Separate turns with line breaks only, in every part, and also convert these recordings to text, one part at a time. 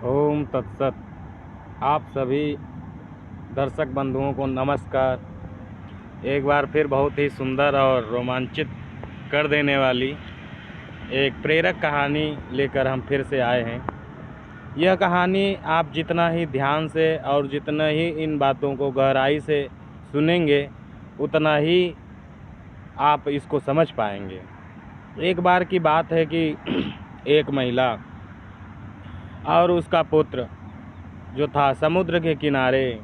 ओम तत्सत। आप सभी दर्शक बंधुओं को नमस्कार। एक बार फिर बहुत ही सुंदर और रोमांचित कर देने वाली एक प्रेरक कहानी लेकर हम फिर से आए हैं। यह कहानी आप जितना ही ध्यान से और जितना ही इन बातों को गहराई से सुनेंगे उतना ही आप इसको समझ पाएंगे। एक बार की बात है कि एक महिला और उसका पुत्र जो था समुद्र के किनारे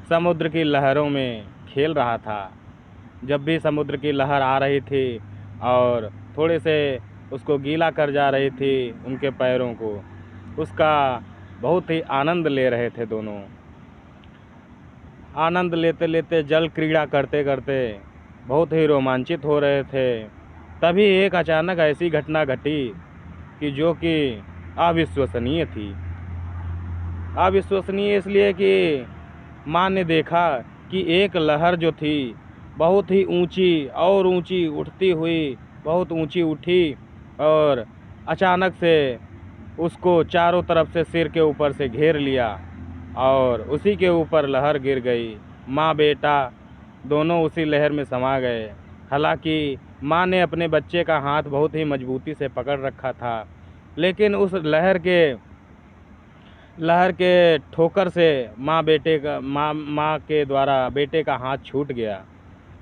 समुद्र की लहरों में खेल रहा था। जब भी समुद्र की लहर आ रही थी और थोड़े से उसको गीला कर जा रही थी उनके पैरों को, उसका बहुत ही आनंद ले रहे थे दोनों। आनंद लेते लेते जल क्रीड़ा करते करते बहुत ही रोमांचित हो रहे थे। तभी एक अचानक ऐसी घटना घटी कि जो कि अविश्वसनीय थी। अविश्वसनीय इसलिए कि माँ ने देखा कि एक लहर जो थी बहुत ही ऊंची और ऊंची उठती हुई बहुत ऊंची उठी और अचानक से उसको चारों तरफ से सिर के ऊपर से घेर लिया और उसी के ऊपर लहर गिर गई। माँ बेटा दोनों उसी लहर में समा गए। हालांकि माँ ने अपने बच्चे का हाथ बहुत ही मजबूती से पकड़ रखा था, लेकिन उस लहर के ठोकर से माँ के द्वारा बेटे का हाथ छूट गया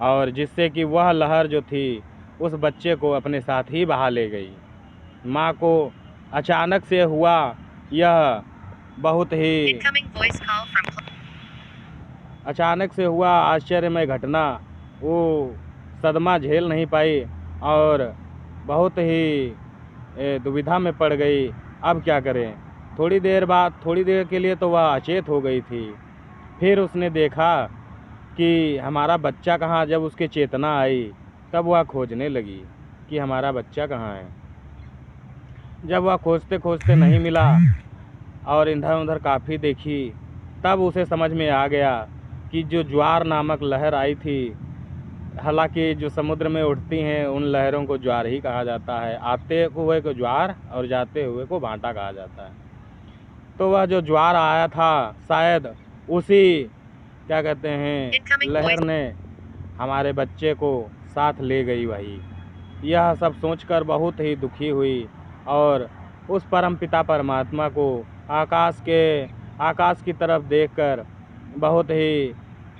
और जिससे कि वह लहर जो थी उस बच्चे को अपने साथ ही बहा ले गई। माँ को अचानक से हुआ यह बहुत ही अचानक से हुआ आश्चर्यमय घटना। वो सदमा झेल नहीं पाई और बहुत ही दुविधा में पड़ गई। अब क्या करें। थोड़ी देर के लिए तो वह अचेत हो गई थी। फिर उसने देखा कि हमारा बच्चा कहाँ। जब उसकी चेतना आई तब वह खोजने लगी कि हमारा बच्चा कहाँ है। जब वह खोजते खोजते नहीं मिला और इधर उधर काफ़ी देखी, तब उसे समझ में आ गया कि जो ज्वार नामक लहर आई थी, हालांकि जो समुद्र में उठती हैं उन लहरों को ज्वार ही कहा जाता है। आते हुए को ज्वार और जाते हुए को भांटा कहा जाता है। तो वह जो ज्वार आया था शायद उसी क्या कहते हैं लहर ने हमारे बच्चे को साथ ले गई वही। यह सब सोचकर बहुत ही दुखी हुई और उस परमपिता परमात्मा को आकाश की तरफ देखकर बहुत ही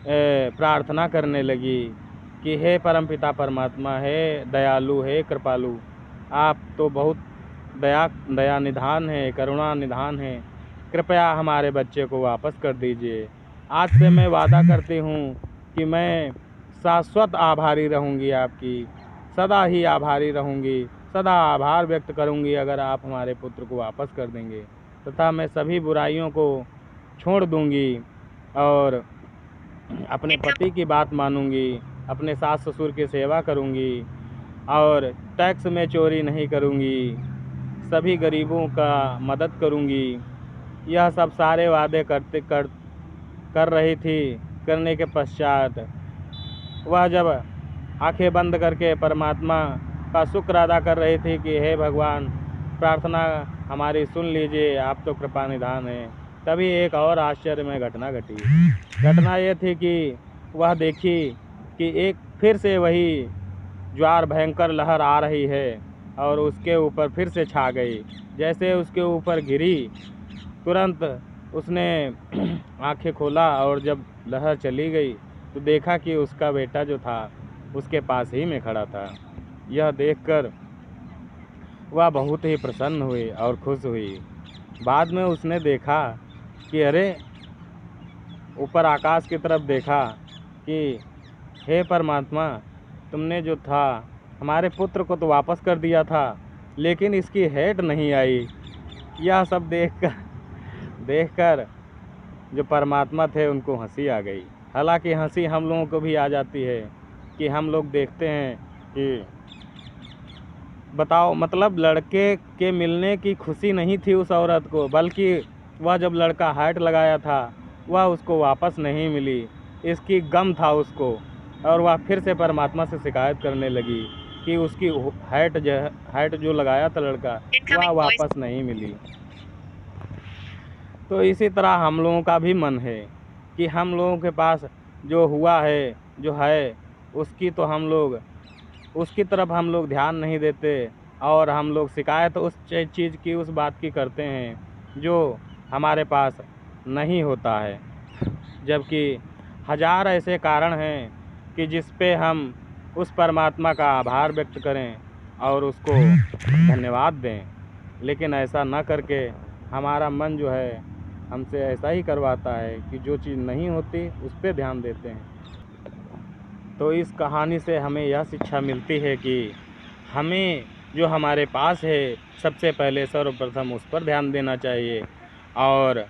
प्रार्थना करने लगी कि हे परमपिता परमात्मा, हे दयालु, हे कृपालु, आप तो बहुत दया निधान है, करुणा निधान है। कृपया हमारे बच्चे को वापस कर दीजिए। आज से मैं वादा करती हूँ कि मैं शाश्वत आभारी रहूँगी, आपकी सदा ही आभारी रहूँगी, सदा आभार व्यक्त करूँगी अगर आप हमारे पुत्र को वापस कर देंगे, तथा मैं सभी बुराइयों को छोड़ दूँगी और अपने पति की बात मानूंगी, अपने सास ससुर की सेवा करूंगी और टैक्स में चोरी नहीं करूंगी, सभी गरीबों का मदद करूंगी। यह सब सारे वादे कर रही थी। करने के पश्चात वह जब आंखें बंद करके परमात्मा का शुक्र अदा कर रही थी कि हे भगवान, प्रार्थना हमारी सुन लीजिए, आप तो कृपा निधान हैं, तभी एक और आश्चर्यमय घटना घटी। घटना ये थी कि वह देखी कि एक फिर से वही ज्वार भयंकर लहर आ रही है और उसके ऊपर फिर से छा गई। जैसे उसके ऊपर गिरी, तुरंत उसने आंखें खोला और जब लहर चली गई तो देखा कि उसका बेटा जो था उसके पास ही में खड़ा था। यह देखकर वह बहुत ही प्रसन्न हुई और खुश हुई। बाद में उसने देखा कि अरे, ऊपर आकाश की तरफ देखा कि हे परमात्मा, तुमने जो था हमारे पुत्र को तो वापस कर दिया था, लेकिन इसकी हेड नहीं आई। यह सब देखकर जो परमात्मा थे उनको हंसी आ गई। हालांकि हंसी हम लोगों को भी आ जाती है कि हम लोग देखते हैं कि बताओ, मतलब लड़के के मिलने की खुशी नहीं थी उस औरत को, बल्कि वह जब लड़का हार्ट लगाया था वह उसको वापस नहीं मिली, इसकी गम था उसको। और वह फिर से परमात्मा से शिकायत करने लगी कि उसकी हार्ट जो लगाया था लड़का वह वापस नहीं मिली। तो इसी तरह हम लोगों का भी मन है कि हम लोगों के पास जो हुआ है, जो है, उसकी तरफ हम लोग ध्यान नहीं देते और हम लोग शिकायत उस चीज़ की, उस बात की करते हैं जो हमारे पास नहीं होता है। जबकि हज़ार ऐसे कारण हैं कि जिस पे हम उस परमात्मा का आभार व्यक्त करें और उसको धन्यवाद दें, लेकिन ऐसा ना करके हमारा मन जो है हमसे ऐसा ही करवाता है कि जो चीज़ नहीं होती उस पे ध्यान देते हैं। तो इस कहानी से हमें यह शिक्षा मिलती है कि हमें जो हमारे पास है सबसे पहले सर्वप्रथम उस पर ध्यान देना चाहिए और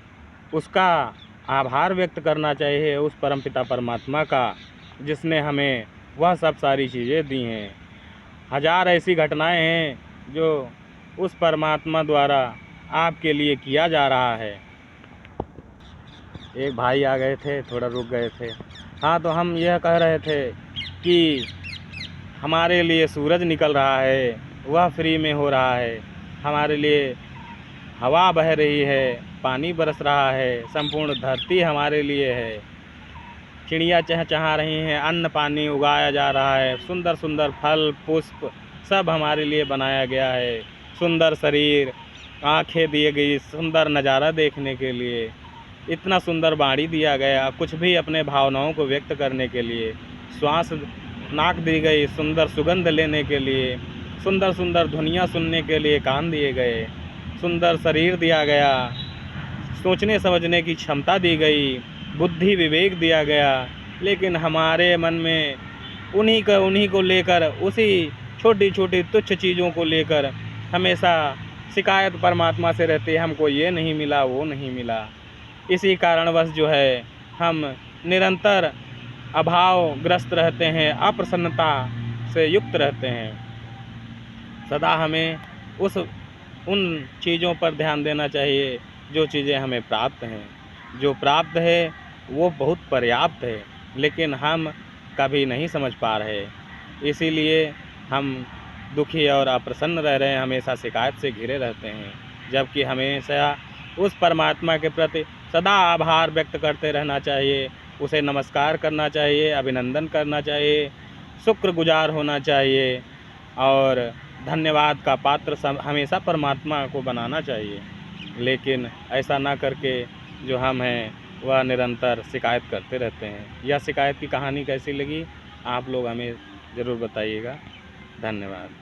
उसका आभार व्यक्त करना चाहिए उस परमपिता परमात्मा का, जिसने हमें वह सब सारी चीज़ें दी हैं। हज़ार ऐसी घटनाएं हैं जो उस परमात्मा द्वारा आपके लिए किया जा रहा है। एक भाई आ गए थे, थोड़ा रुक गए थे। हाँ, तो हम यह कह रहे थे कि हमारे लिए सूरज निकल रहा है, वह फ्री में हो रहा है। हमारे लिए हवा बह रही है, पानी बरस रहा है, संपूर्ण धरती हमारे लिए है। चिड़िया चहचहा रही हैं, अन्न पानी उगाया जा रहा है, सुंदर सुंदर फल पुष्प सब हमारे लिए बनाया गया है। सुंदर शरीर, आँखें दी गई सुंदर नज़ारा देखने के लिए, इतना सुंदर वाणी दिया गया, कुछ भी अपने भावनाओं को व्यक्त करने के लिए। श्वास नाक दी गई सुंदर सुगंध लेने के लिए, सुंदर सुंदर ध्वनियाँ सुनने के लिए कान दिए गए, सुंदर शरीर दिया गया, सोचने समझने की क्षमता दी गई, बुद्धि विवेक दिया गया। लेकिन हमारे मन में उन्हीं को लेकर, उसी छोटी छोटी तुच्छ चीज़ों को लेकर हमेशा शिकायत परमात्मा से रहती है, हमको ये नहीं मिला, वो नहीं मिला। इसी कारणवश जो है हम निरंतर अभावग्रस्त रहते हैं, अप्रसन्नता से युक्त रहते हैं। सदा हमें उन चीज़ों पर ध्यान देना चाहिए जो चीज़ें हमें प्राप्त हैं। जो प्राप्त है वो बहुत पर्याप्त है, लेकिन हम कभी नहीं समझ पा रहे। इसीलिए हम दुखी और अप्रसन्न रह रहे हैं, हमेशा शिकायत से घिरे रहते हैं। जबकि हमेशा उस परमात्मा के प्रति सदा आभार व्यक्त करते रहना चाहिए, उसे नमस्कार करना चाहिए, अभिनंदन करना चाहिए, शुक्रगुजार होना चाहिए और धन्यवाद का पात्र हमेशा परमात्मा को बनाना चाहिए। लेकिन ऐसा ना करके जो हम हैं वह निरंतर शिकायत करते रहते हैं। यह शिकायत की कहानी कैसी लगी आप लोग हमें ज़रूर बताइएगा। धन्यवाद।